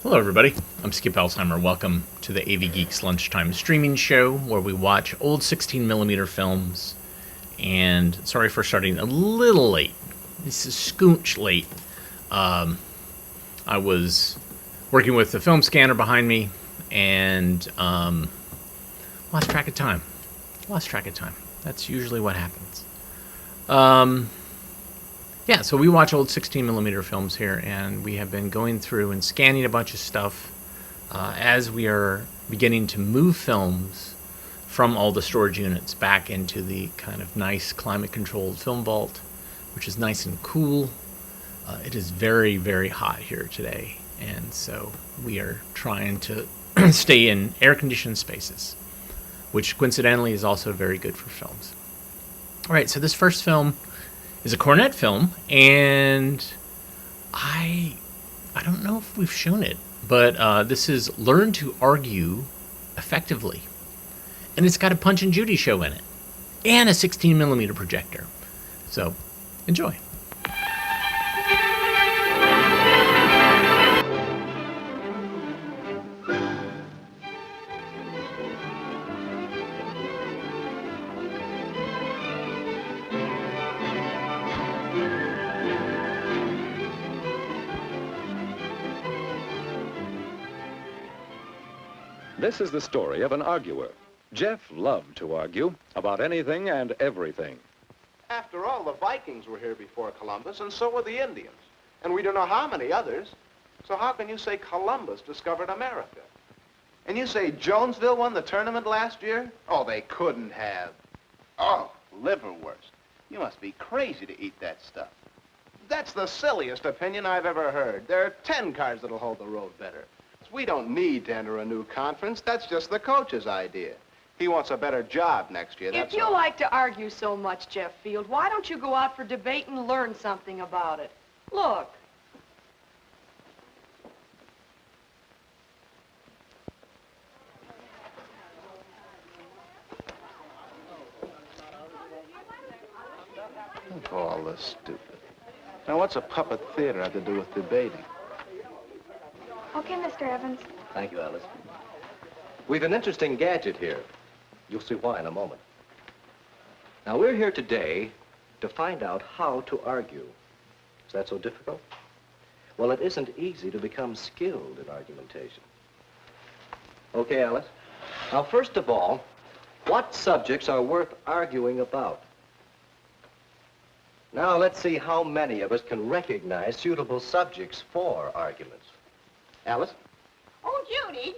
Hello, everybody. I'm Skip Alzheimer. Welcome to the AV Geeks Lunchtime streaming show where we watch old 16mm films. And sorry for starting a little late. This is skoonch late. I was working with the film scanner behind me and lost track of time. That's usually what happens. Yeah, so we watch old 16mm films here, and we have been going through and scanning a bunch of stuff as we are beginning to move films from all the storage units back into the kind of nice climate-controlled film vault, which is nice and cool. It is very, very hot here today, and so we are trying to stay in air-conditioned spaces, which coincidentally is also very good for films. All right, so this first film is a cornet film, and I don't know if we've shown it, but this is Learn to Argue Effectively. And it's got a Punch and Judy show in it, and a 16mm projector. So, enjoy. This is the story of an arguer. Jeff loved to argue about anything and everything. After all, the Vikings were here before Columbus, and so were the Indians. And we don't know how many others. So how can you say Columbus discovered America? And you say Jonesville won the tournament last year? Oh, they couldn't have. Oh, liverwurst. You must be crazy to eat that stuff. That's the silliest opinion I've ever heard. There are 10 cars that'll hold the road better. We don't need to enter a new conference. That's just the coach's idea. He wants a better job next year, that's If you all. like to argue so much, Jeff Field, why don't you go out for debate and learn something about it? Look. All this stupid. Now, what's a puppet theater have to do with debating? Okay, Mr. Evans. Thank you, Alice. We've an interesting gadget here. You'll see why in a moment. Now, we're here today to find out how to argue. Is that so difficult? Well, it isn't easy to become skilled in argumentation. Okay, Alice. Now, first of all, what subjects are worth arguing about? Now, let's see how many of us can recognize suitable subjects for arguments. Alice? Oh, Judy,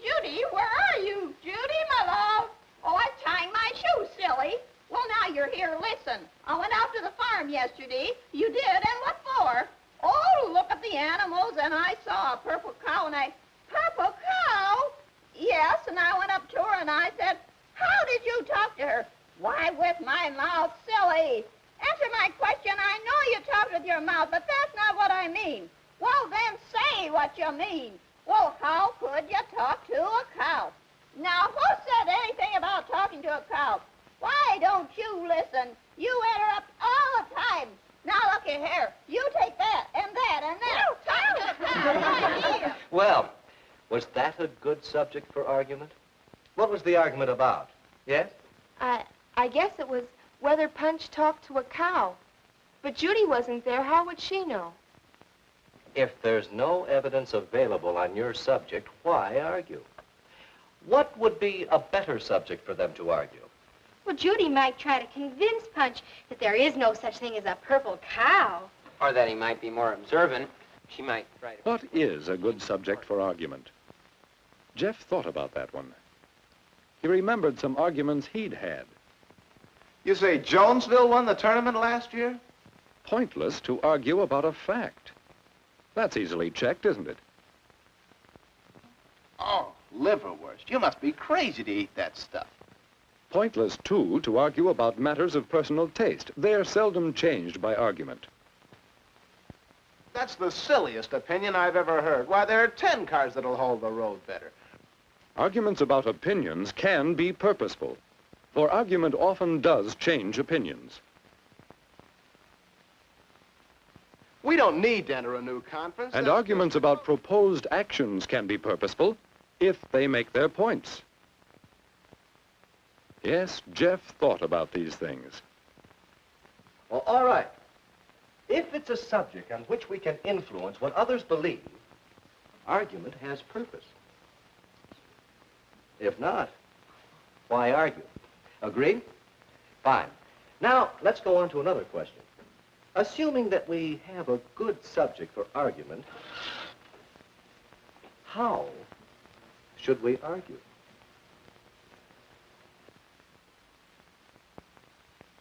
where are you? Judy, my love. Oh, I'm tying my shoes, silly. Well, now you're here. Listen, I went out to the farm yesterday. You did, and what for? Oh, look at the animals, and I saw a purple cow, and Purple cow? Yes, and I went up to her, and I said, how did you talk to her? Why, with my mouth, silly. Answer my question. I know you talked with your mouth, but that's not what I mean. Well, then say what you mean. Well, how could you talk to a cow? Now, who said anything about talking to a cow? Why don't you listen? You interrupt all the time. Now, looky here. You take that and that and that. Talk to a cow right here. Well, was that a good subject for argument? What was the argument about? Yes? I guess it was whether Punch talked to a cow. But Judy wasn't there. How would she know? If there's no evidence available on your subject, why argue? What would be a better subject for them to argue? Well, Judy might try to convince Punch that there is no such thing as a purple cow. Or that he might be more observant. She might try to... What is a good subject for argument? Jeff thought about that one. He remembered some arguments he'd had. You say Jonesville won the tournament last year? Pointless to argue about a fact. That's easily checked, isn't it? Oh, liverwurst. You must be crazy to eat that stuff. Pointless, too, to argue about matters of personal taste. They're seldom changed by argument. That's the silliest opinion I've ever heard. Why, there are 10 cars that'll hold the road better. Arguments about opinions can be purposeful, for argument often does change opinions. We don't need to enter a new conference. And That's arguments about proposed actions can be purposeful if they make their points. Yes, Jeff thought about these things. Well, all right. If it's a subject on which we can influence what others believe, argument has purpose. If not, why argue? Agreed? Fine. Now, let's go on to another question. Assuming that we have a good subject for argument, how should we argue?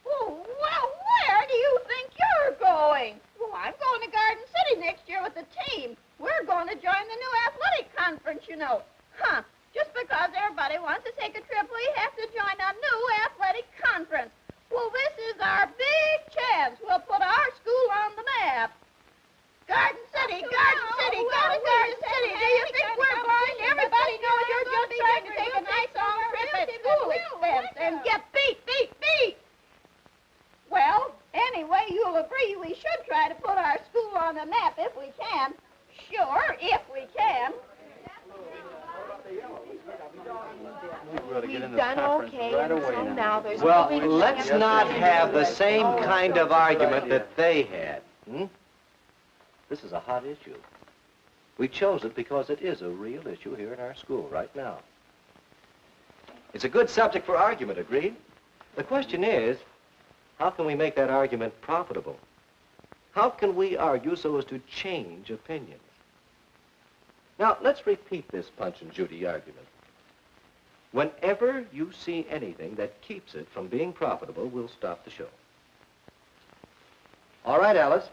Oh, well, where do you think you're going? Well, I'm going to Garden City next year with the team. We're going to join the new athletic conference, you know. Huh. Just because everybody wants to take a trip, we have to join a new athletic conference. Well, this is our big chance. We'll put our school on the map. Garden City, Garden City, go to Garden City. Do you think we're blind? Everybody knows you're just trying to take a nice long trip at school expense and get beat. Well, anyway, you'll agree we should try to put our school on the map if we can. Sure, if we can. We've done okay, so now there's Well, no reason to let's have not to- have the same kind of argument that they had. This is a hot issue. We chose it because it is a real issue here in our school right now. It's a good subject for argument, agreed? The question is, how can we make that argument profitable? How can we argue so as to change opinions? Now, let's repeat this Punch and Judy argument. Whenever you see anything that keeps it from being profitable, we'll stop the show. All right, Alice.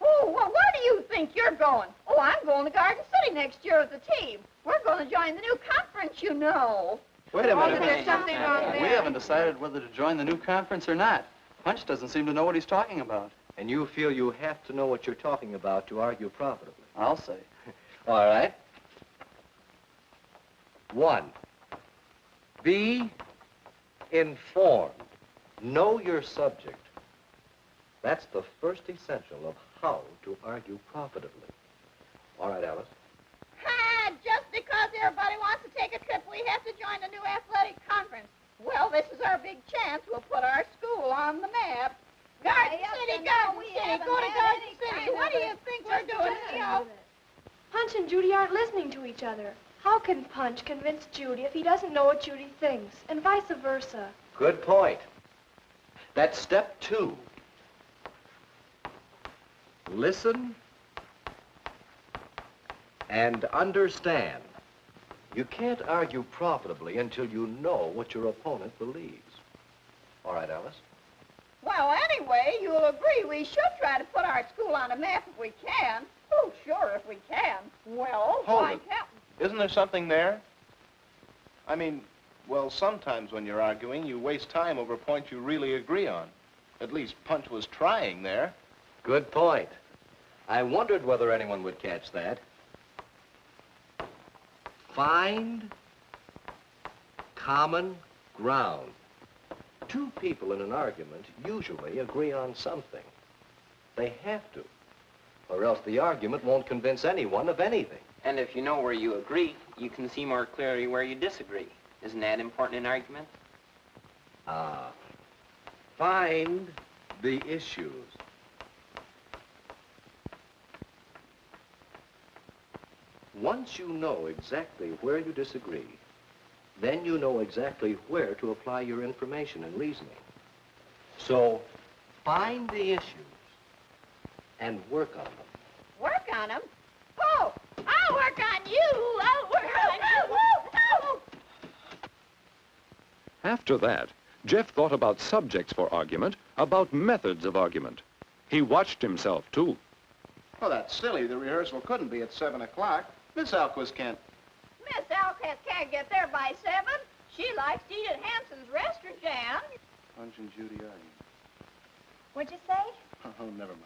Oh, well, where do you think you're going? Oh, I'm going to Garden City next year with the team. We're going to join the new conference, you know. Wait a Oh, minute. there's something wrong there. We haven't decided whether to join the new conference or not. Punch doesn't seem to know what he's talking about. And you feel you have to know what you're talking about to argue profitably. I'll say. All right. 1, be informed. Know your subject. That's the first essential of how to argue profitably. All right, Alice. Just because everybody wants to take a trip, we have to join the new athletic conference. Well, this is our big chance. We'll put our school on the map. Garden City, Garden City, go to Garden City. What do you think we're doing, Theo? Punch and Judy aren't listening to each other. How can Punch convince Judy if he doesn't know what Judy thinks, and vice versa? Good point. That's step 2. Listen and understand. You can't argue profitably until you know what your opponent believes. All right, Alice? Well, anyway, you'll agree we should try to put our school on a map if we can. Oh, sure, if we can. Well, Hold why it. can't Isn't there something there? I mean, well, sometimes when you're arguing, you waste time over points you really agree on. At least Punch was trying there. Good point. I wondered whether anyone would catch that. Find common ground. 2 people in an argument usually agree on something. They have to, or else the argument won't convince anyone of anything. And if you know where you agree, you can see more clearly where you disagree. Isn't that important in argument? Find the issues. Once you know exactly where you disagree, then you know exactly where to apply your information and reasoning. So, find the issues and work on them. work on them? Oh, I'll work on you. I'll work on you. Oh. After that, Jeff thought about subjects for argument, about methods of argument. He watched himself, too. Well, that's silly. The rehearsal couldn't be at 7 o'clock. Miss Alquist can't. Miss Alcott can't get there by 7. She likes to eat at Hanson's restaurant, Jan. Punch and Judy arguing. What'd you say? Oh, never mind.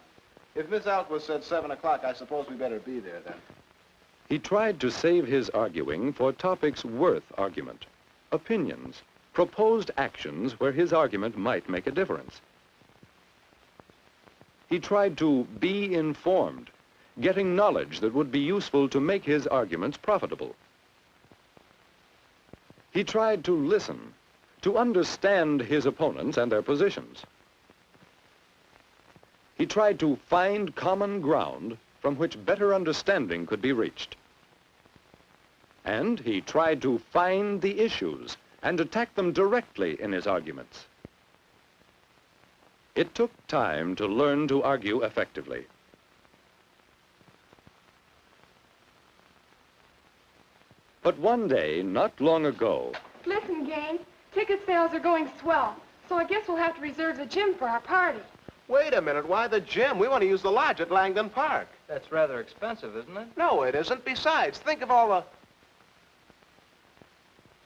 If Miss Alquist said 7 o'clock, I suppose we better be there then. He tried to save his arguing for topics worth argument. Opinions, proposed actions where his argument might make a difference. He tried to be informed, getting knowledge that would be useful to make his arguments profitable. He tried to listen, to understand his opponents and their positions. He tried to find common ground from which better understanding could be reached. And he tried to find the issues and attack them directly in his arguments. It took time to learn to argue effectively. But one day, not long ago... Listen, gang, ticket sales are going swell, so I guess we'll have to reserve the gym for our party. Wait a minute, why the gym? We want to use the lodge at Langdon Park. That's rather expensive, isn't it? No, it isn't. Besides, think of all the...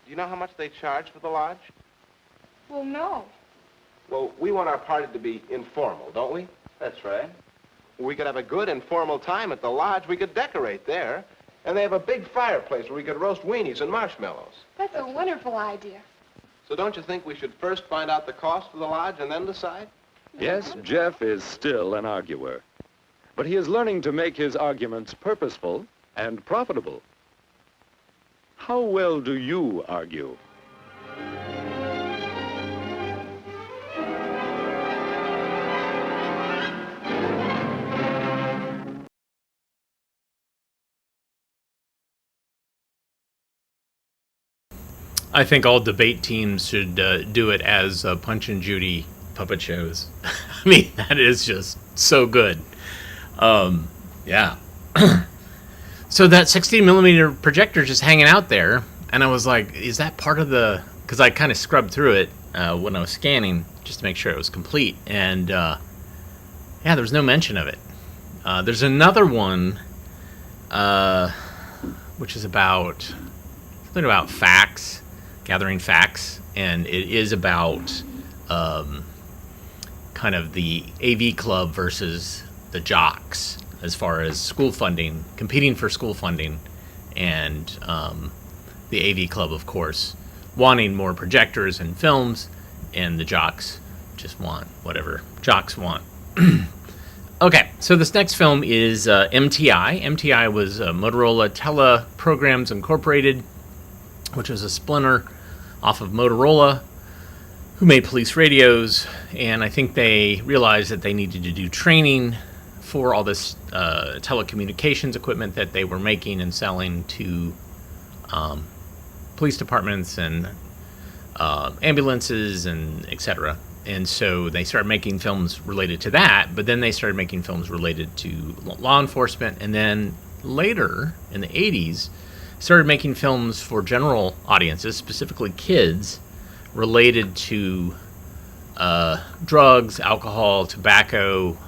Do you know how much they charge for the lodge? Well, no. Well, we want our party to be informal, don't we? That's right. We could have a good informal time at the lodge. We could decorate there. And they have a big fireplace where we could roast weenies and marshmallows. That's a wonderful idea. So don't you think we should first find out the cost of the lodge and then decide? Yes, Jeff is still an arguer, but he is learning to make his arguments purposeful and profitable. How well do you argue? I think all debate teams should do it as Punch and Judy puppet shows. I mean, that is just so good. Yeah. So that 16mm projector just hanging out there, and I was like, is that part of the... Because I kind of scrubbed through it when I was scanning, just to make sure it was complete. And, yeah, there was no mention of it. There's another one, which is about... something about facts. Gathering facts, and it is about kind of the AV club versus the jocks as far as school funding, competing for school funding, and the AV club, of course, wanting more projectors and films, and the jocks just want whatever jocks want. Okay, so this next film is MTI. MTI was Motorola Teleprograms Incorporated, which was a splinter off of Motorola, who made police radios, and I think they realized that they needed to do training for all this telecommunications equipment that they were making and selling to police departments and ambulances and etc. And so they started making films related to that, but then they started making films related to law enforcement, and then later, in the 80s, started making films for general audiences, specifically kids, related to drugs, alcohol, tobacco,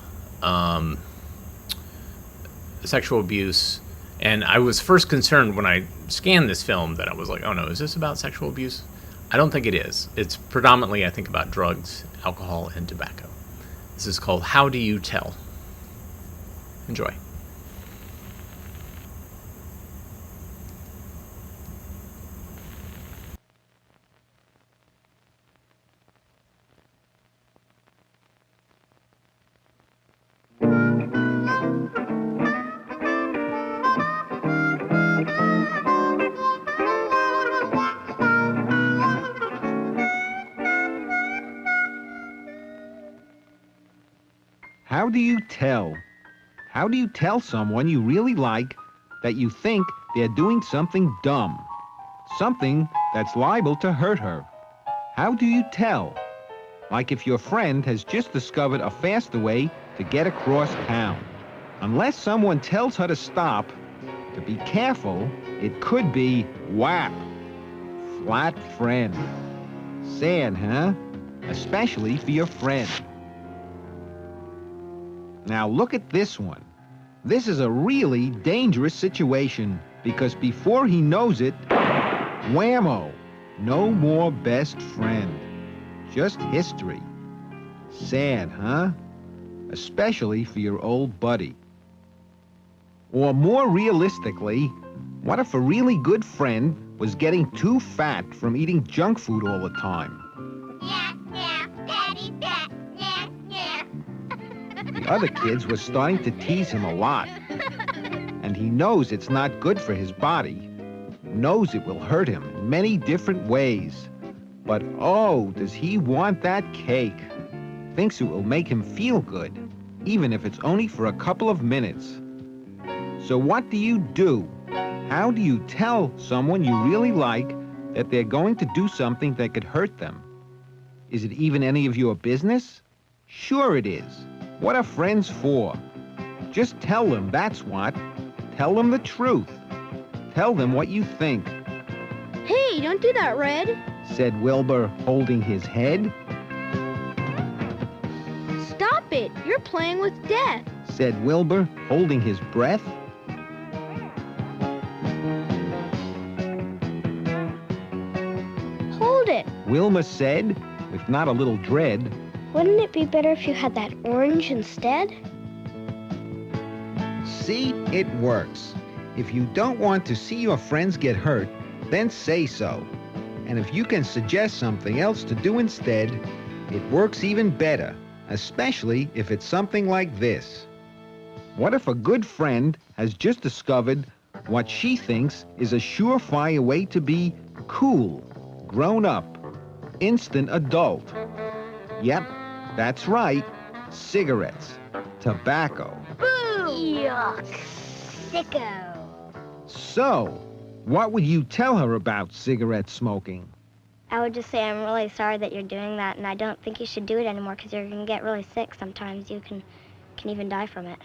sexual abuse. And I was first concerned when I scanned this film that I was like, oh no, is this about sexual abuse? I don't think it is. It's predominantly, I think, about drugs, alcohol, and tobacco. This is called How Do You Tell? Enjoy. How do you tell? How do you tell someone you really like that you think they're doing something dumb? Something that's liable to hurt her? How do you tell? Like if your friend has just discovered a faster way to get across town. Unless someone tells her to stop, to be careful, it could be WAP. Flat friend. Sad, huh? Especially for your friend. Now look at this one. This is a really dangerous situation because before he knows it, whammo, no more best friend. Just history. Sad, huh? Especially for your old buddy. Or more realistically, what if a really good friend was getting too fat from eating junk food all the time. Daddy fat. The other kids were starting to tease him a lot. And he knows it's not good for his body. Knows it will hurt him in many different ways. But oh, does he want that cake? Thinks it will make him feel good, even if it's only for a couple of minutes. So what do you do? How do you tell someone you really like that they're going to do something that could hurt them? Is it even any of your business? Sure it is. What are friends for? Just tell them, that's what. Tell them the truth. Tell them what you think. Hey, don't do that, Red, said Wilbur, holding his head. Stop it. You're playing with death, said Wilbur, holding his breath. Hold it. Wilma said, with not a little dread. Wouldn't it be better if you had that orange instead? See, it works. If you don't want to see your friends get hurt, then say so. And if you can suggest something else to do instead, it works even better, especially if it's something like this. What if a good friend has just discovered what she thinks is a surefire way to be cool, grown up, instant adult? Yep, that's right, cigarettes, tobacco. Boo! Yuck. Sicko. So, what would you tell her about cigarette smoking? I would just say, I'm really sorry that you're doing that, and I don't think you should do it anymore because you're going to get really sick sometimes. You can even die from it.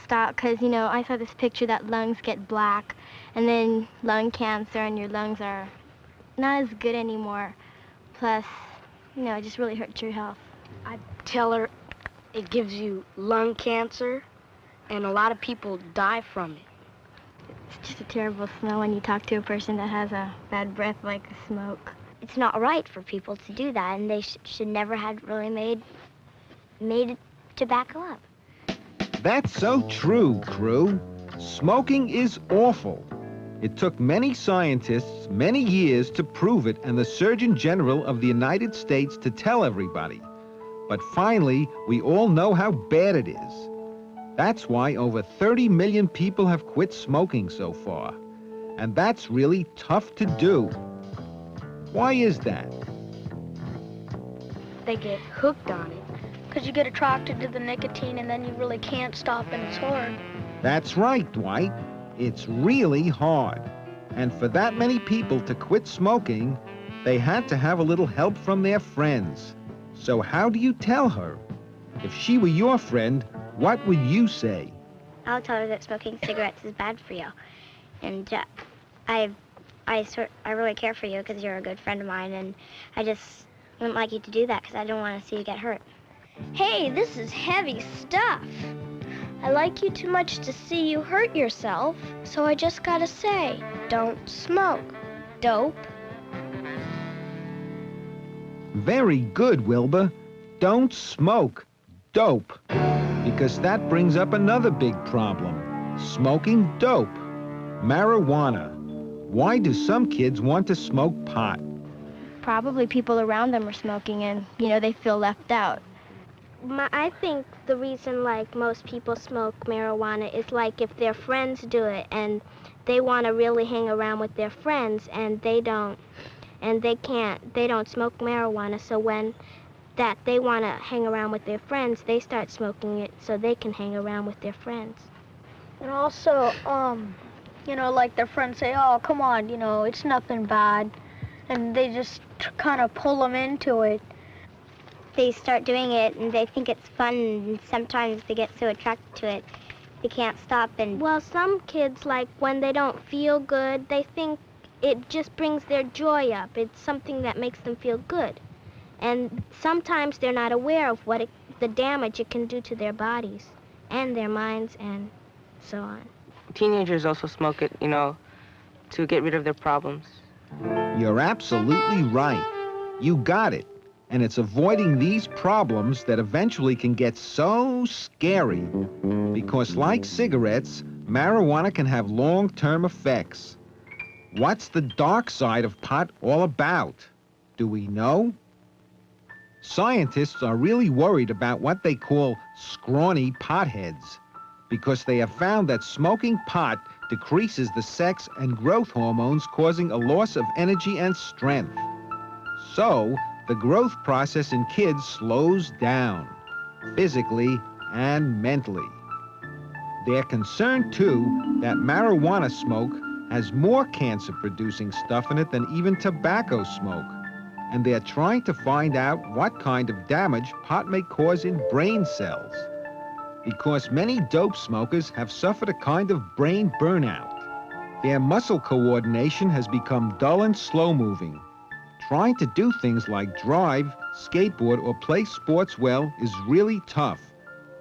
Stop, because, I saw this picture that lungs get black, and then lung cancer, and your lungs are not as good anymore. Plus, it just really hurts your health. I'd tell her it gives you lung cancer, and a lot of people die from it. It's just a terrible smell when you talk to a person that has a bad breath like smoke. It's not right for people to do that, and they should never have really made tobacco up. That's so true, crew. Smoking is awful. It took many scientists many years to prove it and the Surgeon General of the United States to tell everybody. But finally, we all know how bad it is. That's why over 30 million people have quit smoking so far. And that's really tough to do. Why is that? They get hooked on it. Because you get attracted to the nicotine and then you really can't stop and it's hard. That's right, Dwight. It's really hard. And for that many people to quit smoking, they had to have a little help from their friends. So how do you tell her? If she were your friend, what would you say? I'll tell her that smoking cigarettes is bad for you. And I really care for you because you're a good friend of mine, and I just wouldn't like you to do that because I don't want to see you get hurt. Hey, this is heavy stuff. I like you too much to see you hurt yourself, so I just gotta say, don't smoke. Dope. Very good, Wilbur. Don't smoke. Dope. Because that brings up another big problem. Smoking dope. Marijuana. Why do some kids want to smoke pot? Probably people around them are smoking and, they feel left out. I think the reason, most people smoke marijuana is, if their friends do it and they want to really hang around with their friends and they don't smoke marijuana, so when they want to hang around with their friends, they start smoking it so they can hang around with their friends. And also, their friends say, oh, come on, it's nothing bad. And they just kind of pull them into it. They start doing it and they think it's fun, and sometimes they get so attracted to it they can't stop. And well, some kids, when they don't feel good, they think it just brings their joy up. It's something that makes them feel good. And sometimes they're not aware of the damage it can do to their bodies and their minds and so on. Teenagers also smoke it, to get rid of their problems. You're absolutely right. You got it. And it's avoiding these problems that eventually can get so scary. Because like cigarettes, marijuana can have long-term effects. What's the dark side of pot all about? Do we know? Scientists are really worried about what they call scrawny potheads, because they have found that smoking pot decreases the sex and growth hormones, causing a loss of energy and strength. So, the growth process in kids slows down, physically and mentally. They're concerned, too, that marijuana smoke has more cancer-producing stuff in it than even tobacco smoke. And they're trying to find out what kind of damage pot may cause in brain cells. Because many dope smokers have suffered a kind of brain burnout. Their muscle coordination has become dull and slow-moving. Trying to do things like drive, skateboard, or play sports well is really tough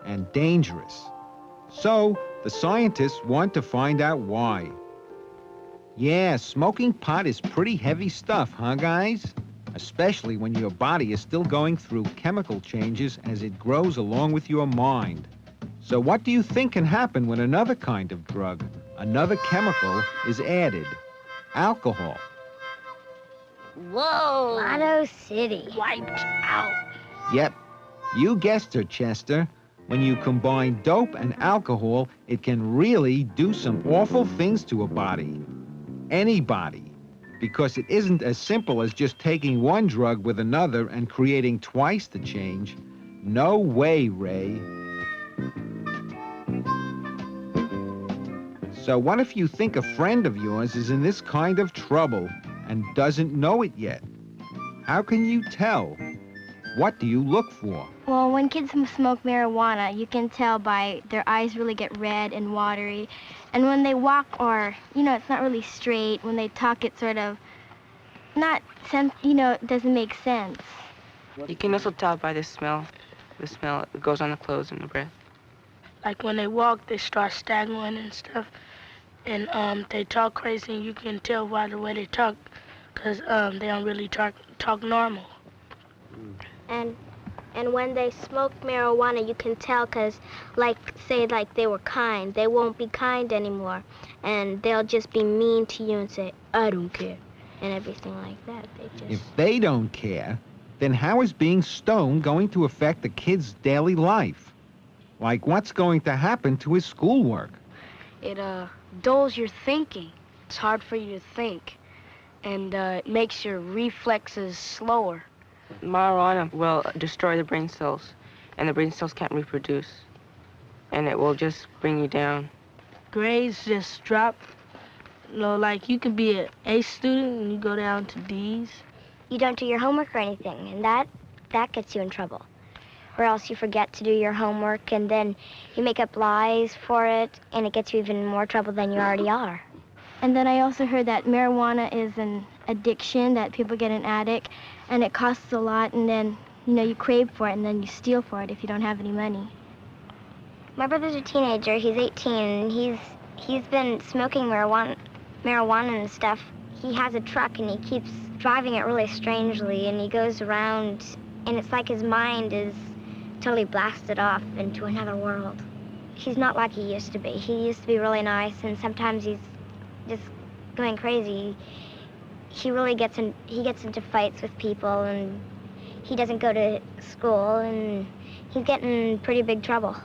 and dangerous. So, the scientists want to find out why. Yeah, smoking pot is pretty heavy stuff, huh, guys? Especially when your body is still going through chemical changes as it grows along with your mind. So what do you think can happen when another kind of drug, another chemical, is added? Alcohol. Whoa! Lotto City. Wiped out. Yep, you guessed her, Chester. When you combine dope and alcohol, it can really do some awful things to a body. Any body. Because it isn't as simple as just taking one drug with another and creating twice the change. No way, Ray. So what if you think a friend of yours is in this kind of trouble and doesn't know it yet? How can you tell? What do you look for? Well, when kids smoke marijuana, you can tell by their eyes really get red and watery. And when they walk, or, it's not really straight. When they talk, it's sort of it doesn't make sense. You can also tell by the smell. The smell goes on the clothes and the breath. Like when they walk, they start staggering and stuff. And they talk crazy, and you can tell by the way they talk, because they don't really talk normal. And when they smoke marijuana, you can tell because, say they were kind. They won't be kind anymore. And they'll just be mean to you and say, I don't care, and everything like that. If they don't care, then how is being stoned going to affect the kid's daily life? Like, what's going to happen to his schoolwork? It dulls your thinking. It's hard for you to think. And it makes your reflexes slower. Marijuana will destroy the brain cells, and the brain cells can't reproduce. And it will just bring you down. Grades just drop. Like you could be an A student and you go down to D's. You don't do your homework or anything, and that gets you in trouble. Or else you forget to do your homework, and then you make up lies for it, and it gets you even more trouble than you already are. And then I also heard that marijuana is an addiction, that people get an addict, and it costs a lot, and then, you crave for it, and then you steal for it if you don't have any money. My brother's a teenager. He's 18, and he's been smoking marijuana and stuff. He has a truck, and he keeps driving it really strangely, and he goes around, and it's like his mind is totally blasted off into another world. He's not like he used to be. He used to be really nice, and sometimes he's just going crazy. He really gets into fights with people, and he doesn't go to school, and he's getting in pretty big trouble.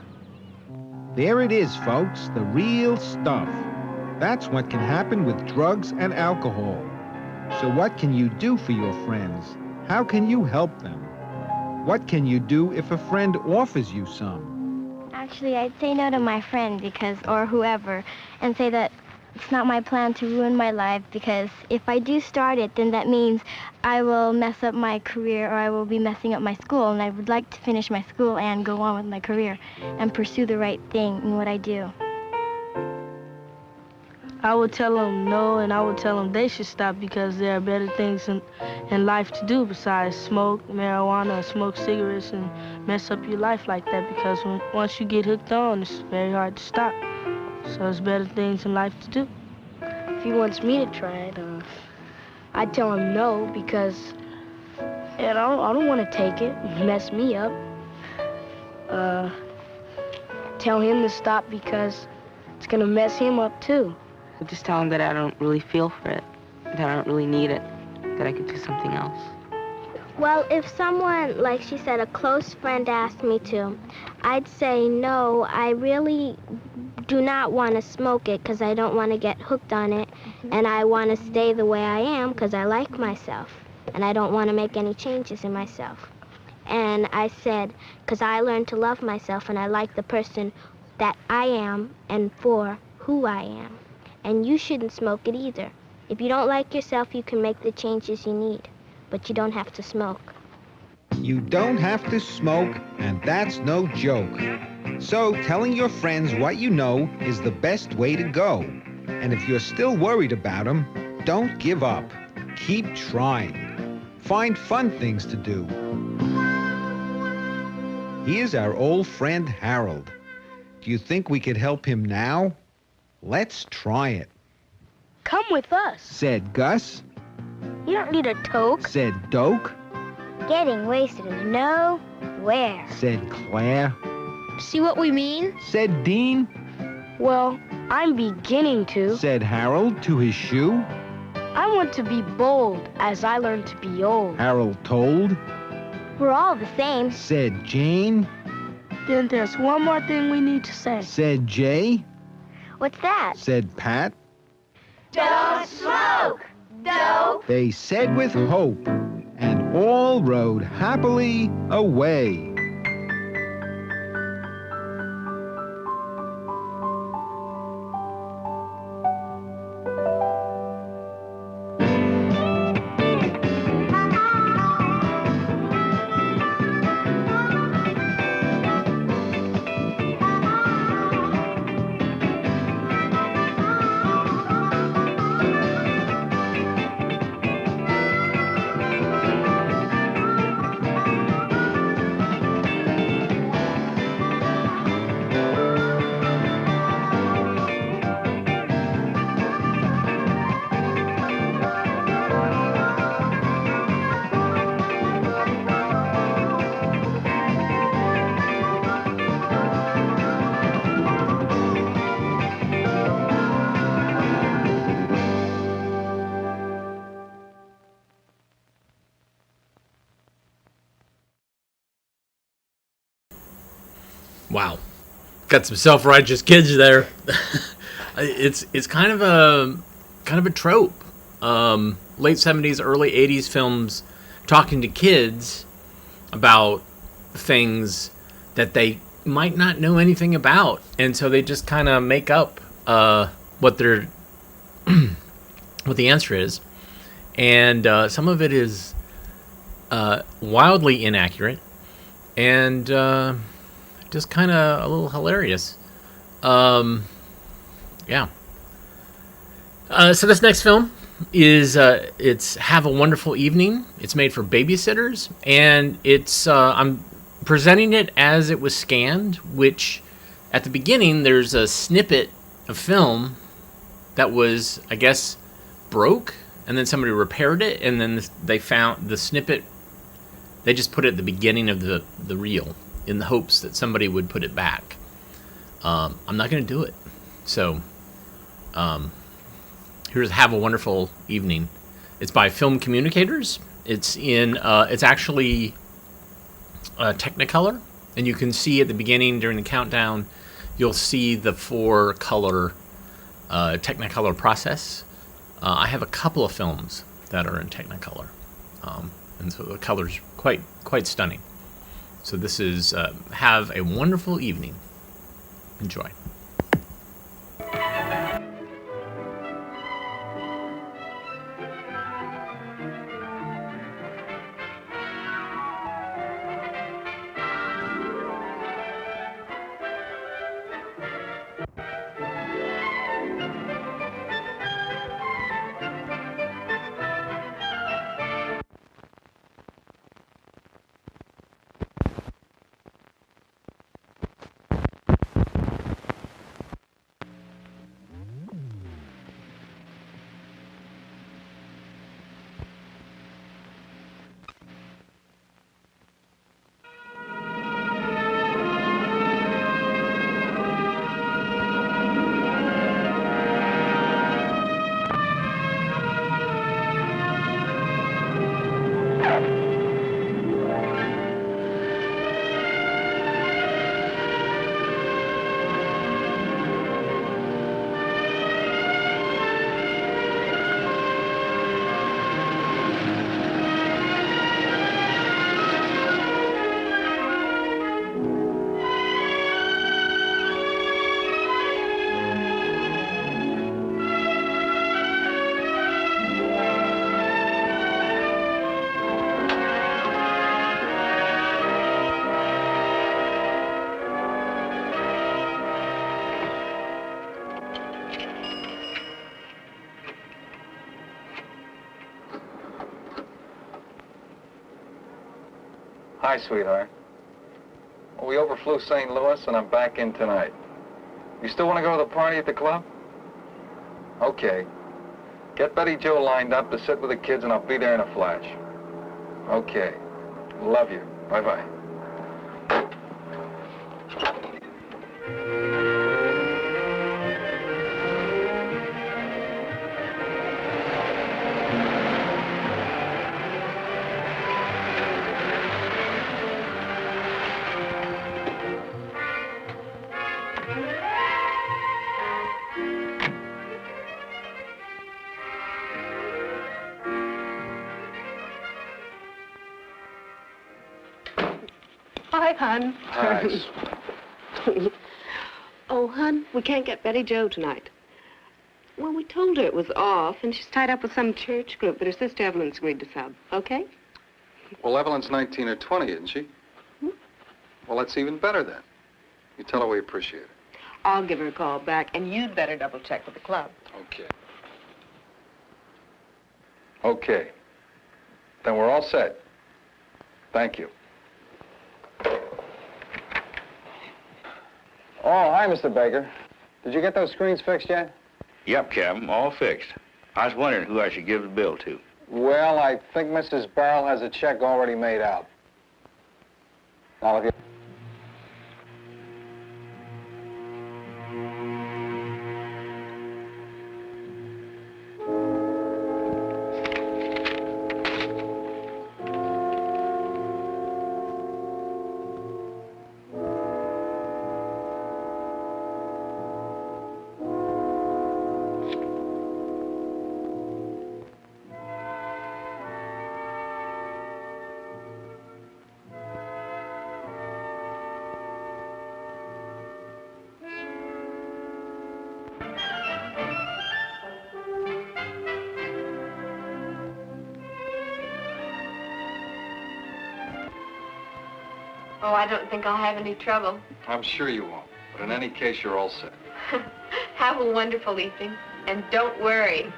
There it is, folks, the real stuff. That's what can happen with drugs and alcohol. So what can you do for your friends? How can you help them? What can you do if a friend offers you some? Actually, I'd say no to my friend or whoever, and say that it's not my plan to ruin my life, because if I do start it, then that means I will mess up my career, or I will be messing up my school, and I would like to finish my school and go on with my career and pursue the right thing in what I do. I would tell them no, and I would tell them they should stop, because there are better things in life to do besides smoke marijuana or smoke cigarettes and mess up your life like that, because once you get hooked on, it's very hard to stop. So there's better things in life to do. If he wants me to try it, I'd tell him no, because I don't want to take it and mess me up. Tell him to stop, because it's going to mess him up too. Just tell him that I don't really feel for it. that I don't really need it, that I could do something else. Well, if someone, like she said, a close friend asked me to, I'd say no, I really do not want to smoke it because I don't want to get hooked on it, and I want to stay the way I am because I like myself, and I don't want to make any changes in myself. And I said, because I learned to love myself, and I like the person that I am and for who I am. And you shouldn't smoke it either. If you don't like yourself, you can make the changes you need, but you don't have to smoke. You don't have to smoke, and that's no joke. So telling your friends what you know is the best way to go. And if you're still worried about them, don't give up. Keep trying. Find fun things to do. Here's our old friend Harold. Do you think we could help him now? Let's try it, Come with us. said Gus, You don't need a toke. said Doke, Getting wasted is nowhere. said Claire, See what we mean? said Dean, Well, I'm beginning to. said Harold to his shoe. I want to be bold as I learn to be old. Harold told, We're all the same. said Jane, Then there's one more thing we need to say. said Jay, What's that? said Pat. Don't smoke! Don't! They said with hope, and all rode happily away. Wow, got some self-righteous kids there. It's kind of a trope. Late 70s, early 80s films talking to kids about things that they might not know anything about, and so they just kind of make up what their what the answer is, and some of it is wildly inaccurate and just kind of a little hilarious. Yeah. So this next film is it's Have a Wonderful Evening. It's made for babysitters, and it's I'm presenting it as it was scanned, which at the beginning there's a snippet of film that was, I guess, broke, and then somebody repaired it, and then they found the snippet. They just put it at the beginning of the reel in the hopes that somebody would put it back. I'm not going to do it. So here's Have a Wonderful Evening. It's by Film Communicators. It's in it's actually Technicolor, and you can see at the beginning during the countdown, you'll see the 4-color Technicolor process. I have a couple of films that are in Technicolor, and so the color's quite stunning. So this is Have a Wonderful Evening. Enjoy. Hi, sweetheart. Well, we overflew St. Louis, and I'm back in tonight. You still want to go to the party at the club? Okay. Get Betty Jo lined up to sit with the kids, and I'll be there in a flash. Okay. Love you. Bye-bye. Hi, hon. Hi. Oh, hon, we can't get Betty Jo tonight. Well, we told her it was off, and she's tied up with some church group, but her sister Evelyn's agreed to sub, okay? Well, Evelyn's 19 or 20, isn't she? Well, that's even better then. You tell her we appreciate it. I'll give her a call back, and you'd better double-check with the club. Okay. Okay. Then we're all set. Thank you. Oh, hi, Mr. Baker. Did you get those screens fixed yet? Yep, Captain, all fixed. I was wondering who I should give the bill to. Well, I think Mrs. Barrel has a check already made out. Now, if you... Oh, I don't think I'll have any trouble. I'm sure you won't. But in any case, you're all set. Have a wonderful evening, and don't worry.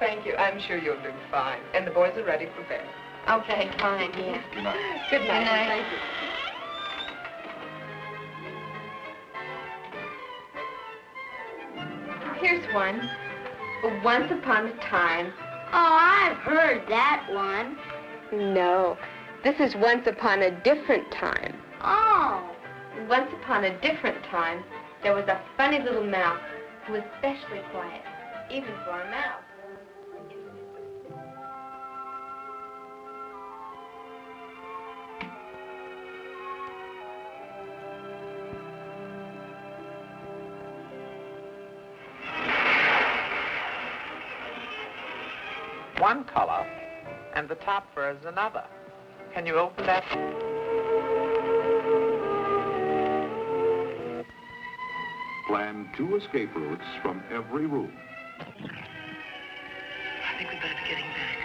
Thank you. I'm sure you'll do fine. And the boys are ready for bed. Okay, fine, yeah. Good night. Good night. Good night. Thank you. Here's one. Once upon a time. Oh, I've heard that one. No, this is once upon a different time. Oh. Once upon a different time, there was a funny little mouse who was especially quiet, even for a mouse. One color, and the top fur is another. Can you open that? Plan 2 escape routes from every room. I think we better be getting back.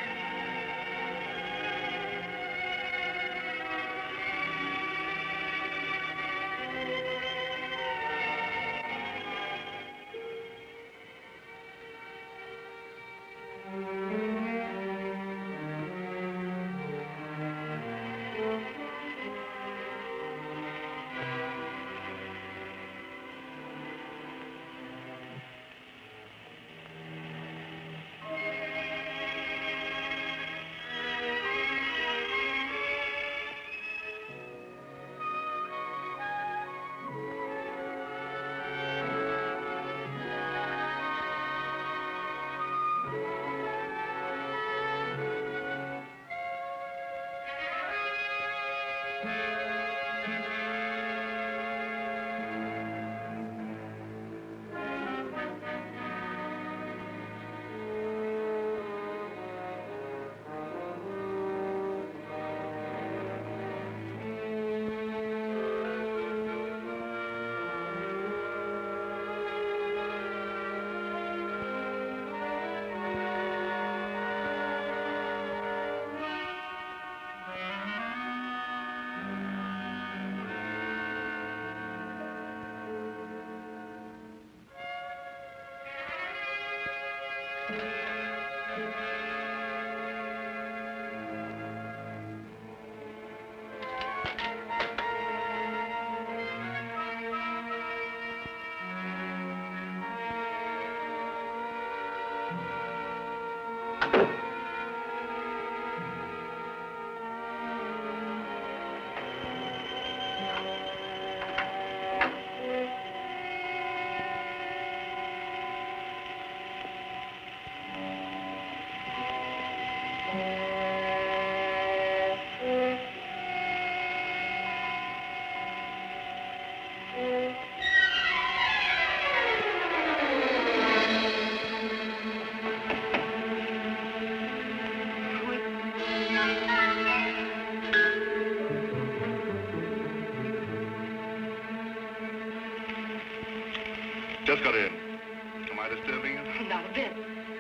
Just got in. Am I disturbing you? Not a bit.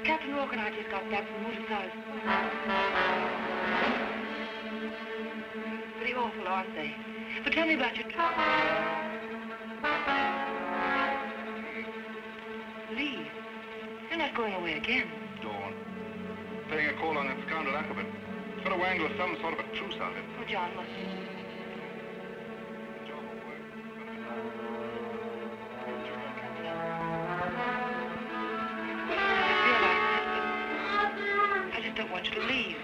Captain Rourke and I just got back from Motorcars. Pretty awful, aren't they? But tell me about your trip. Leave? You're not going away again. Dawn. Paying a call on that scoundrel Ackerman. He's got a wangle with some sort of a truce on him. Oh, John, look. I just don't want you to leave.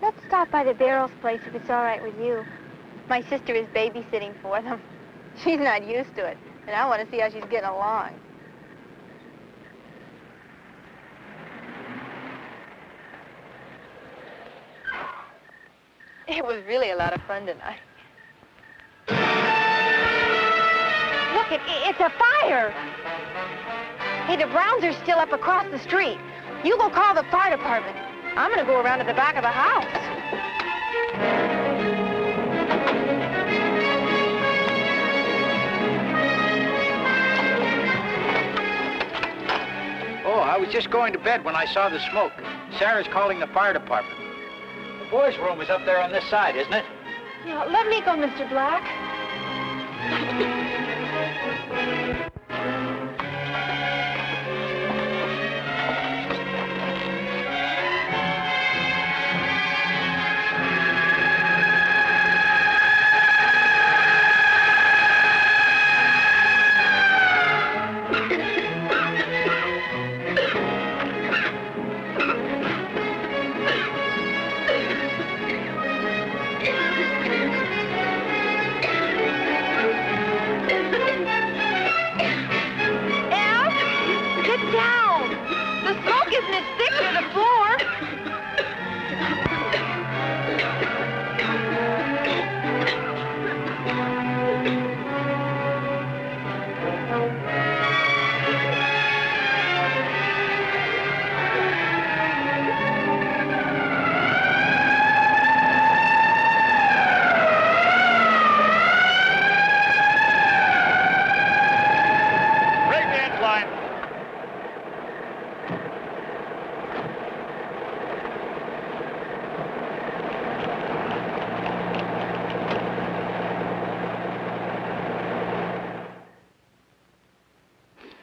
Let's stop by the Barrels place if it's all right with you. My sister is babysitting for them. She's not used to it, and I want to see how she's getting along. It was really a lot of fun tonight. Look, it's a fire! Hey, the Browns are still up across the street. You go call the fire department. I'm gonna go around to the back of the house. Oh, I was just going to bed when I saw the smoke. Sarah's calling the fire department. The boys' room is up there on this side, isn't it? Yeah, let me go, Mr. Black.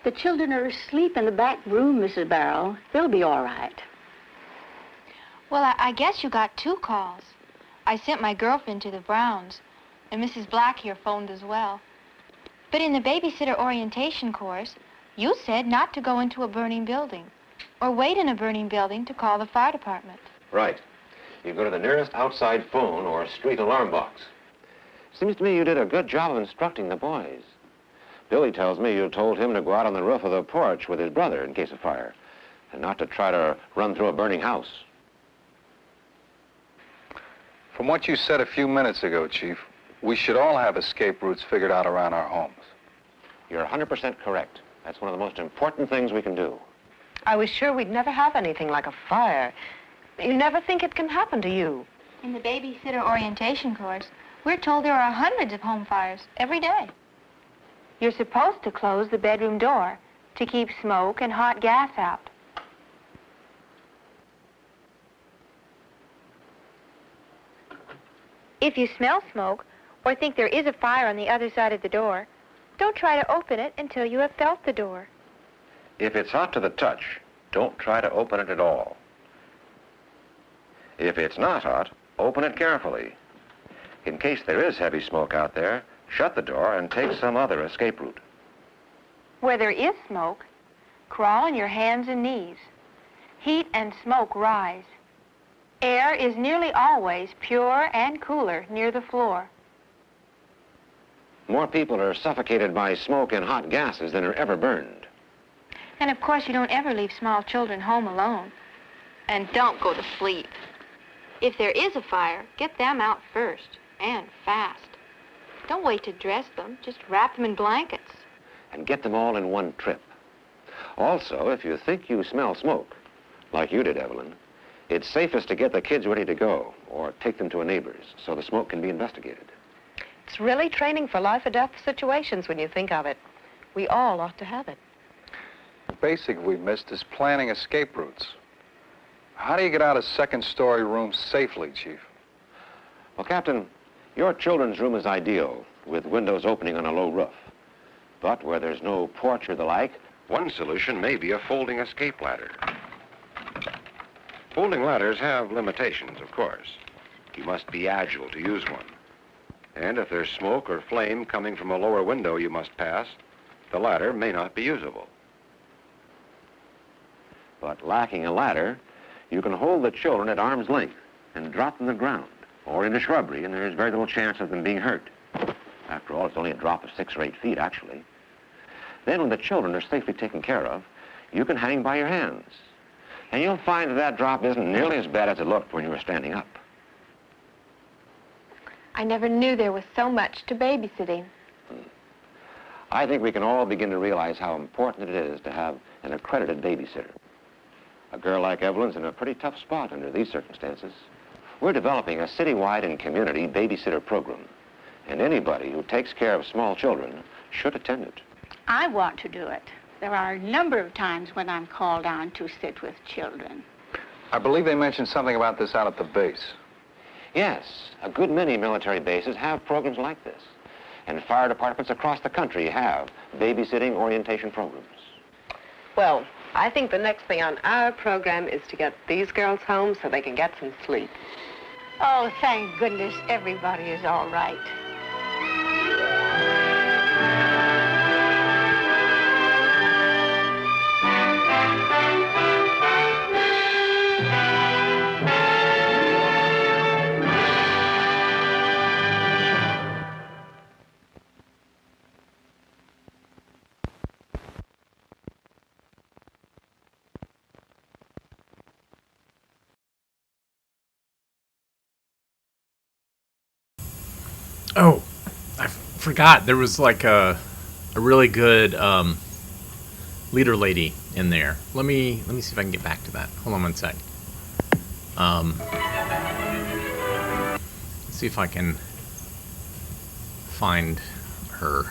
The children are asleep in the back room, Mrs. Barrow. They'll be all right. Well, I guess you got 2 calls. I sent my girlfriend to the Browns, and Mrs. Black here phoned as well. But in the babysitter orientation course, you said not to go into a burning building or wait in a burning building to call the fire department. Right. You go to the nearest outside phone or street alarm box. Seems to me you did a good job of instructing the boys. Billy tells me you told him to go out on the roof of the porch with his brother in case of fire, and not to try to run through a burning house. From what you said a few minutes ago, Chief, we should all have escape routes figured out around our homes. You're 100% correct. That's one of the most important things we can do. I was sure we'd never have anything like a fire. You never think it can happen to you. In the babysitter orientation course, we're told there are hundreds of home fires every day. You're supposed to close the bedroom door to keep smoke and hot gas out. If you smell smoke or think there is a fire on the other side of the door, don't try to open it until you have felt the door. If it's hot to the touch, don't try to open it at all. If it's not hot, open it carefully. In case there is heavy smoke out there, shut the door and take some other escape route. Where there is smoke, crawl on your hands and knees. Heat and smoke rise. Air is nearly always pure and cooler near the floor. More people are suffocated by smoke and hot gases than are ever burned. And of course, you don't ever leave small children home alone. And don't go to sleep. If there is a fire, get them out first, and fast. Don't wait to dress them. Just wrap them in blankets. And get them all in one trip. Also, if you think you smell smoke, like you did, Evelyn, it's safest to get the kids ready to go or take them to a neighbor's so the smoke can be investigated. It's really training for life or death situations when you think of it. We all ought to have it. The basic we missed is planning escape routes. How do you get out of second-story rooms safely, Chief? Well, Captain, your children's room is ideal, with windows opening on a low roof. But where there's no porch or the like, one solution may be a folding escape ladder. Folding ladders have limitations, of course. You must be agile to use one. And if there's smoke or flame coming from a lower window you must pass, the ladder may not be usable. But lacking a ladder, you can hold the children at arm's length and drop them to the ground or into shrubbery, and there's very little chance of them being hurt. After all, it's only a drop of 6 or 8 feet, actually. Then when the children are safely taken care of, you can hang by your hands. And you'll find that drop isn't nearly as bad as it looked when you were standing up. I never knew there was so much to babysitting. I think we can all begin to realize how important it is to have an accredited babysitter. A girl like Evelyn's in a pretty tough spot under these circumstances. We're developing a citywide and community babysitter program, and anybody who takes care of small children should attend it. I want to do it. There are a number of times when I'm called on to sit with children. I believe they mentioned something about this out at the base. Yes, a good many military bases have programs like this. And fire departments across the country have babysitting orientation programs. Well, I think the next thing on our program is to get these girls home so they can get some sleep. Oh, thank goodness everybody is all right. Oh, I forgot. There was like a really good leader lady in there. Let me see if I can get back to that. Hold on one sec. Let's see if I can find her.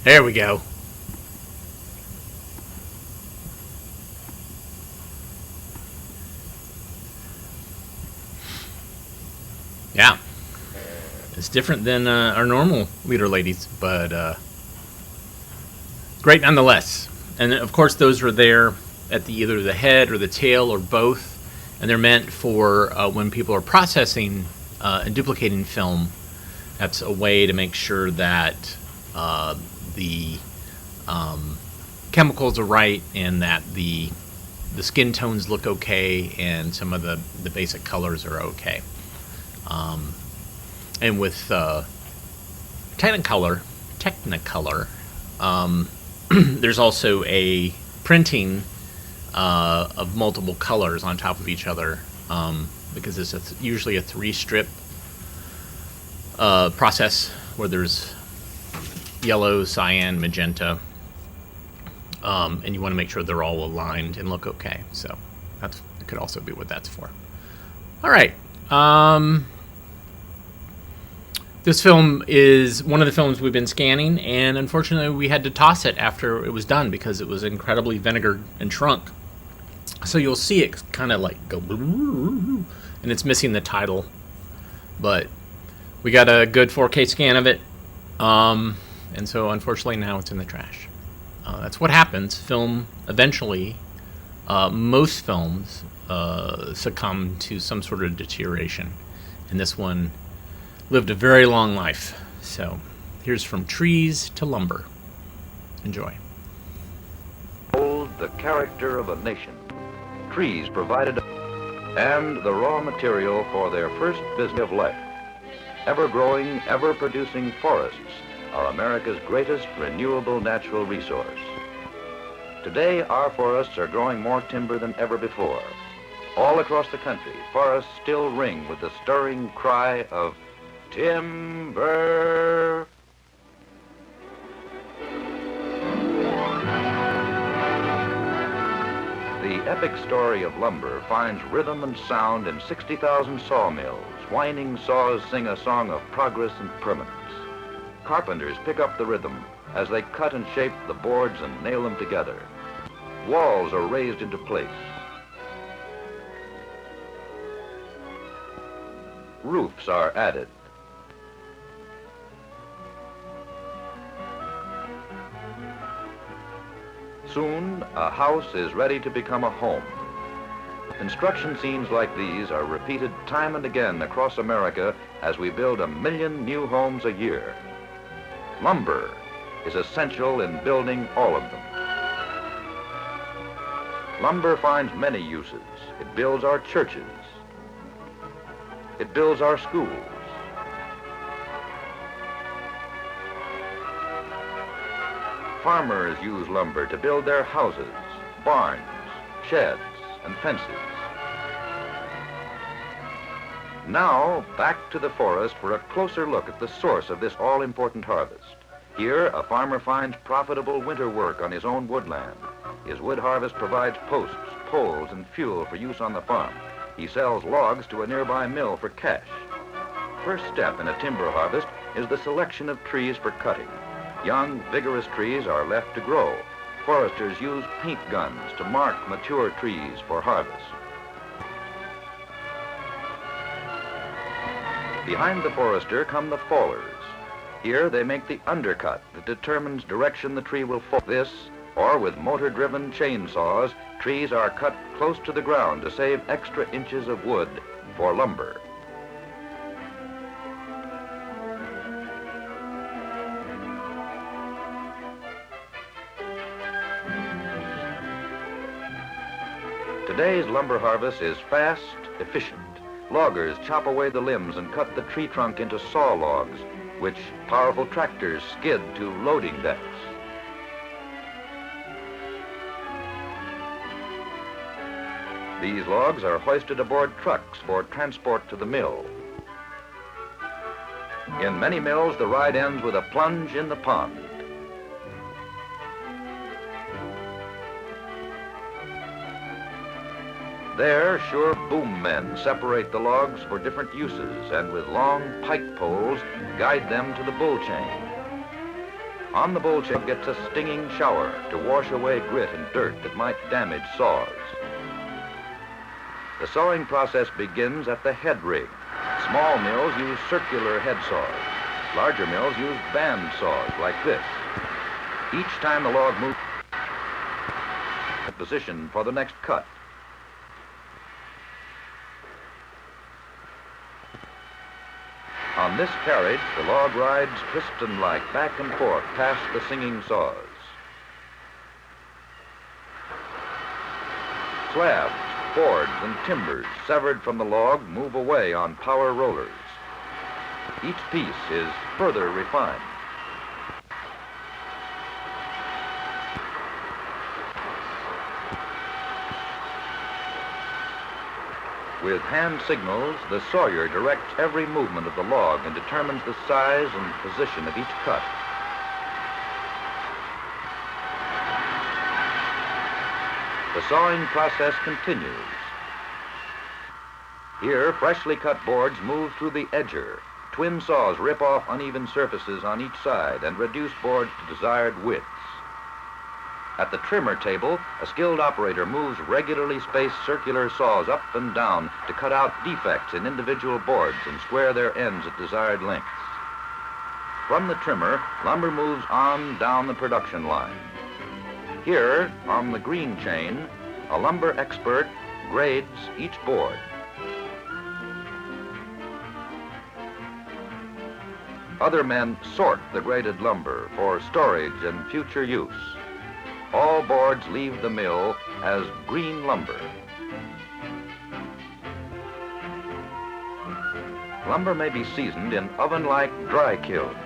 There we go. Yeah, it's different than our normal leader ladies, but great nonetheless. And of course, those are there at either the head or the tail or both, and they're meant for when people are processing and duplicating film. That's a way to make sure that the chemicals are right and that the skin tones look okay and some of the basic colors are okay. And with Technicolor, there's also a printing of multiple colors on top of each other because it's usually a 3-strip process where there's yellow, cyan, magenta, and you want to make sure they're all aligned and look okay. So that could also be what that's for. All right. This film is one of the films we've been scanning, and unfortunately we had to toss it after it was done because it was incredibly vinegared and shrunk. So you'll see it kind of like go, and it's missing the title. But we got a good 4K scan of it, and so unfortunately now it's in the trash. That's what happens. Film eventually, most films succumb to some sort of deterioration, and this one lived a very long life. So here's From Trees to Lumber. Enjoy. Hold the character of a nation. Trees provided and the raw material for their first business of life. Ever-growing, ever-producing forests are America's greatest renewable natural resource. Today, our forests are growing more timber than ever before. All across the country, forests still ring with the stirring cry of timber. The epic story of lumber finds rhythm and sound in 60,000 sawmills. Whining saws sing a song of progress and permanence. Carpenters pick up the rhythm as they cut and shape the boards and nail them together. Walls are raised into place. Roofs are added. Soon, a house is ready to become a home. Construction scenes like these are repeated time and again across America as we build 1 million new homes a year. Lumber is essential in building all of them. Lumber finds many uses. It builds our churches. It builds our schools. Farmers use lumber to build their houses, barns, sheds, and fences. Now, back to the forest for a closer look at the source of this all-important harvest. Here, a farmer finds profitable winter work on his own woodland. His wood harvest provides posts, poles, and fuel for use on the farm. He sells logs to a nearby mill for cash. First step in a timber harvest is the selection of trees for cutting. Young, vigorous trees are left to grow. Foresters use paint guns to mark mature trees for harvest. Behind the forester come the fallers. Here they make the undercut that determines direction the tree will fall. This, or with motor-driven chainsaws, trees are cut close to the ground to save extra inches of wood for lumber. Today's lumber harvest is fast, efficient. Loggers chop away the limbs and cut the tree trunk into saw logs, which powerful tractors skid to loading decks. These logs are hoisted aboard trucks for transport to the mill. In many mills, the ride ends with a plunge in the pond. There, sure boom men separate the logs for different uses and with long pike poles guide them to the bull chain. On the bull chain gets a stinging shower to wash away grit and dirt that might damage saws. The sawing process begins at the head rig. Small mills use circular head saws. Larger mills use band saws like this. Each time the log moves in position for the next cut. On this carriage, the log rides piston-like back and forth past the singing saws. Slabs, boards, and timbers severed from the log move away on power rollers. Each piece is further refined. With hand signals, the sawyer directs every movement of the log and determines the size and position of each cut. The sawing process continues. Here, freshly cut boards move through the edger. Twin saws rip off uneven surfaces on each side and reduce boards to desired widths. At the trimmer table, a skilled operator moves regularly spaced circular saws up and down to cut out defects in individual boards and square their ends at desired lengths. From the trimmer, lumber moves on down the production line. Here, on the green chain, a lumber expert grades each board. Other men sort the graded lumber for storage and future use. All boards leave the mill as green lumber. Lumber may be seasoned in oven-like dry kilns.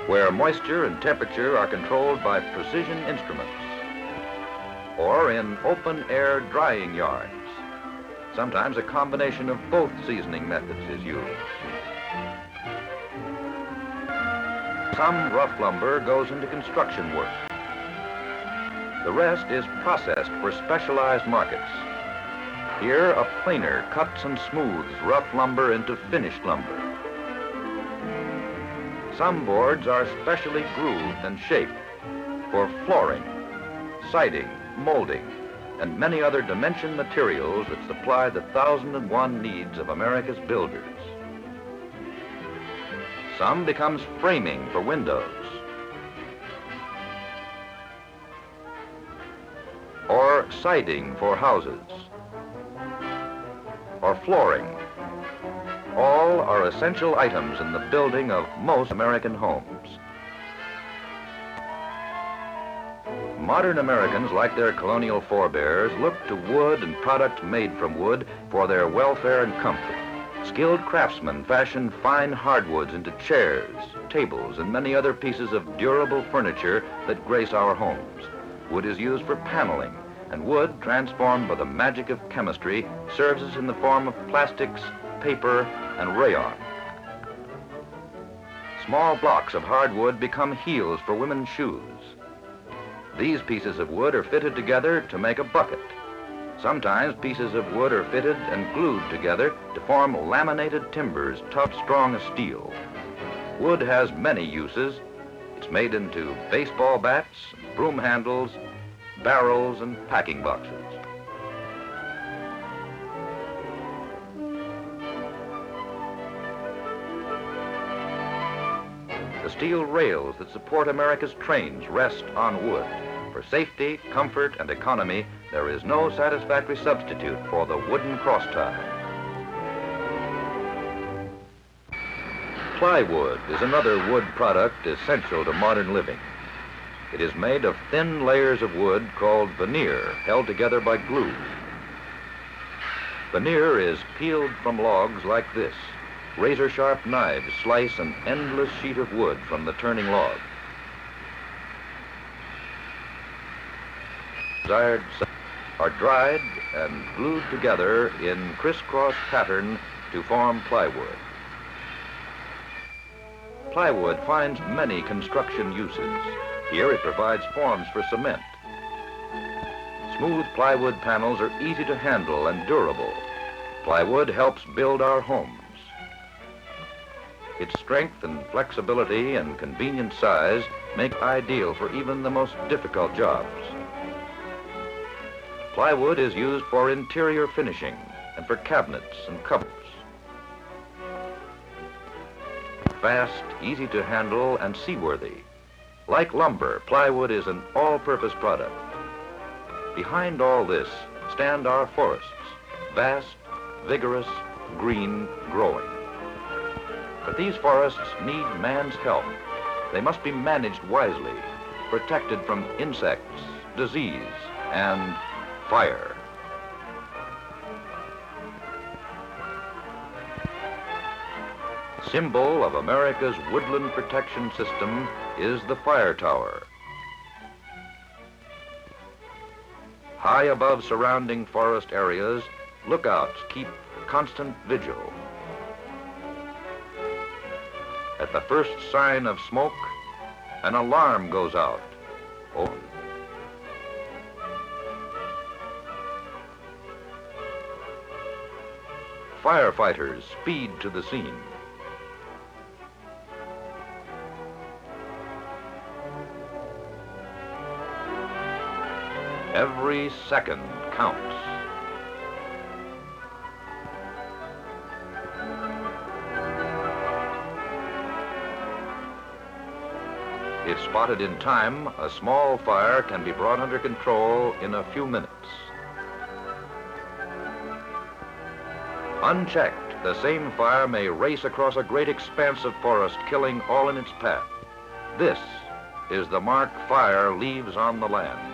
where moisture and temperature are controlled by precision instruments, or in open-air drying yards. Sometimes a combination of both seasoning methods is used. Some rough lumber goes into construction work. The rest is processed for specialized markets. Here, a planer cuts and smooths rough lumber into finished lumber. Some boards are specially grooved and shaped for flooring, siding, molding, and many other dimension materials that supply the 1,001 needs of America's builders. Some becomes framing for windows, or siding for houses, or flooring. All are essential items in the building of most American homes. Modern Americans, like their colonial forebears, look to wood and products made from wood for their welfare and comfort. Skilled craftsmen fashion fine hardwoods into chairs, tables, and many other pieces of durable furniture that grace our homes. Wood is used for paneling, and wood, transformed by the magic of chemistry, serves us in the form of plastics, paper, and rayon. Small blocks of hardwood become heels for women's shoes. These pieces of wood are fitted together to make a bucket. Sometimes pieces of wood are fitted and glued together to form laminated timbers, tough, strong as steel. Wood has many uses. It's made into baseball bats, broom handles, barrels, and packing boxes. The steel rails that support America's trains rest on wood. For safety, comfort, and economy, there is no satisfactory substitute for the wooden crosstie. Plywood is another wood product essential to modern living. It is made of thin layers of wood called veneer, held together by glue. Veneer is peeled from logs like this. Razor-sharp knives slice an endless sheet of wood from the turning log. Desired are dried and glued together in crisscross pattern to form plywood. Plywood finds many construction uses. Here it provides forms for cement. Smooth plywood panels are easy to handle and durable. Plywood helps build our homes. Its strength and flexibility and convenient size make it ideal for even the most difficult jobs. Plywood is used for interior finishing and for cabinets and cupboards. Fast, easy to handle, and seaworthy. Like lumber, plywood is an all-purpose product. Behind all this stand our forests, vast, vigorous, green, growing. But these forests need man's help. They must be managed wisely, protected from insects, disease, and fire. Symbol of America's woodland protection system is the fire tower. High above surrounding forest areas, lookouts keep constant vigil. At the first sign of smoke, an alarm goes out. Oh. Firefighters speed to the scene. Every second counts. If spotted in time, a small fire can be brought under control in a few minutes. Unchecked, the same fire may race across a great expanse of forest, killing all in its path. This is the mark fire leaves on the land.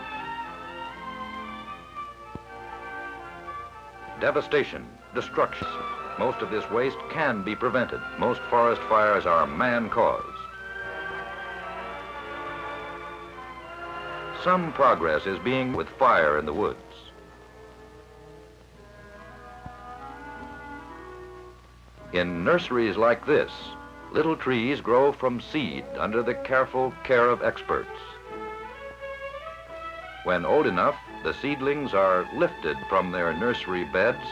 Devastation, destruction. Most of this waste can be prevented. Most forest fires are man-caused. some progress is being with fire in the woods. In nurseries like this, little trees grow from seed under the careful care of experts. When old enough, the seedlings are lifted from their nursery beds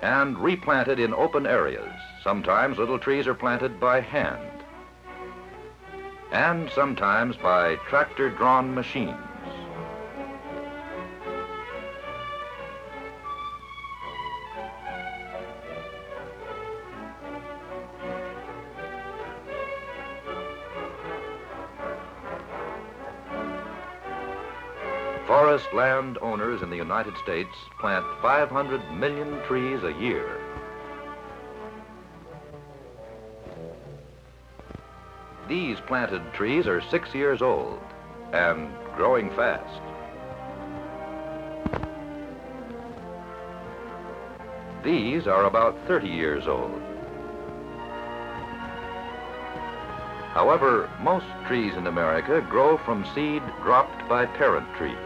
and replanted in open areas. Sometimes little trees are planted by hand, and sometimes by tractor-drawn machines. Forest land owners in the United States plant 500 million trees a year. These planted trees are 6 years old and growing fast. These are about 30 years old. However, most trees in America grow from seed dropped by parent trees.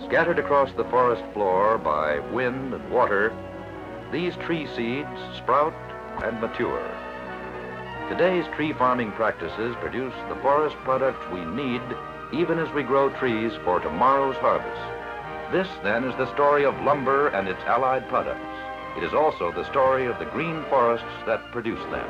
Scattered across the forest floor by wind and water, these tree seeds sprout and mature. Today's tree farming practices produce the forest products we need even as we grow trees for tomorrow's harvest. This, then, is the story of lumber and its allied products. It is also the story of the green forests that produce them.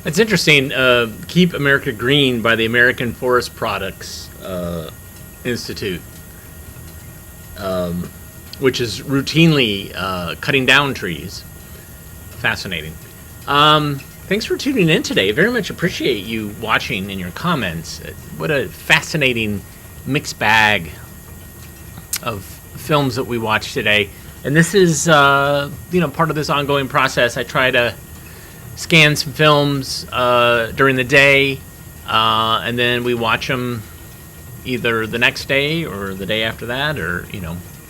It's interesting. Keep America Green by the American Forest Products Institute, which is routinely cutting down trees. Fascinating. Thanks for tuning in today. Very much appreciate you watching and your comments. What a fascinating mixed bag of films that we watched today. And this is, part of this ongoing process. I try to scan some films during the day, and then we watch them either the next day or the day after that, or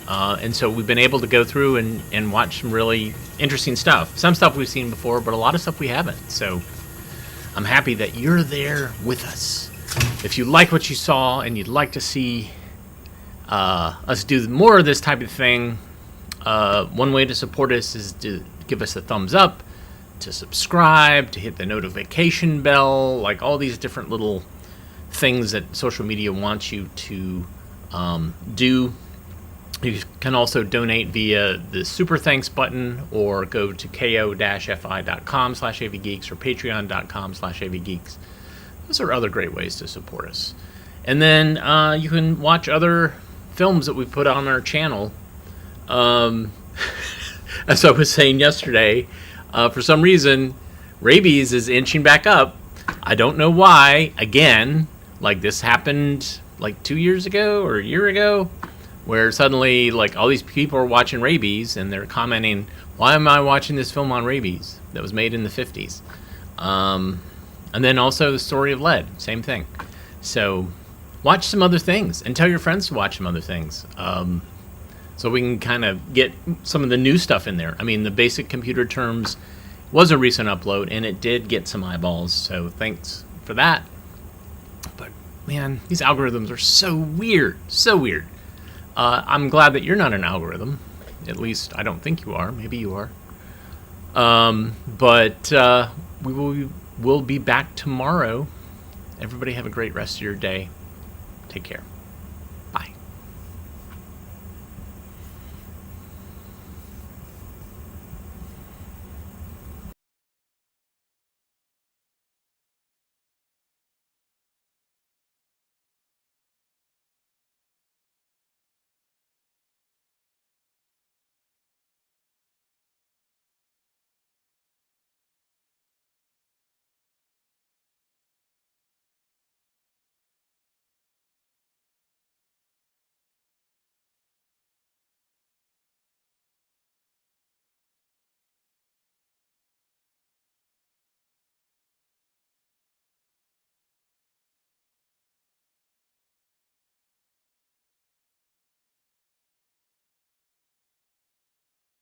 and so we've been able to go through and watch some really interesting stuff. Some stuff we've seen before, but a lot of stuff we haven't. So I'm happy that you're there with us. If you like what you saw and you'd like to see us do more of this type of thing, one way to support us is to give us a thumbs up, to subscribe, to hit the notification bell, like all these different little things that social media wants you to do. You can also donate via the Super Thanks button, or go to ko-fi.com/avgeeks or patreon.com/avgeeks. Those are other great ways to support us. And then you can watch other films that we put on our channel. As I was saying yesterday, for some reason, rabies is inching back up. I don't know why. Again, like this happened like 2 years ago or a year ago, where suddenly like all these people are watching rabies and they're commenting, why am I watching this film on rabies that was made in the 50s? And then also The Story of Lead, same thing. So watch some other things and tell your friends to watch some other things. So we can kind of get some of the new stuff in there. I mean, the Basic Computer Terms was a recent upload, and it did get some eyeballs, so thanks for that. But, man, these algorithms are so weird, so weird. I'm glad that you're not an algorithm. At least, I don't think you are. Maybe you are. But we'll be back tomorrow. Everybody have a great rest of your day. Take care.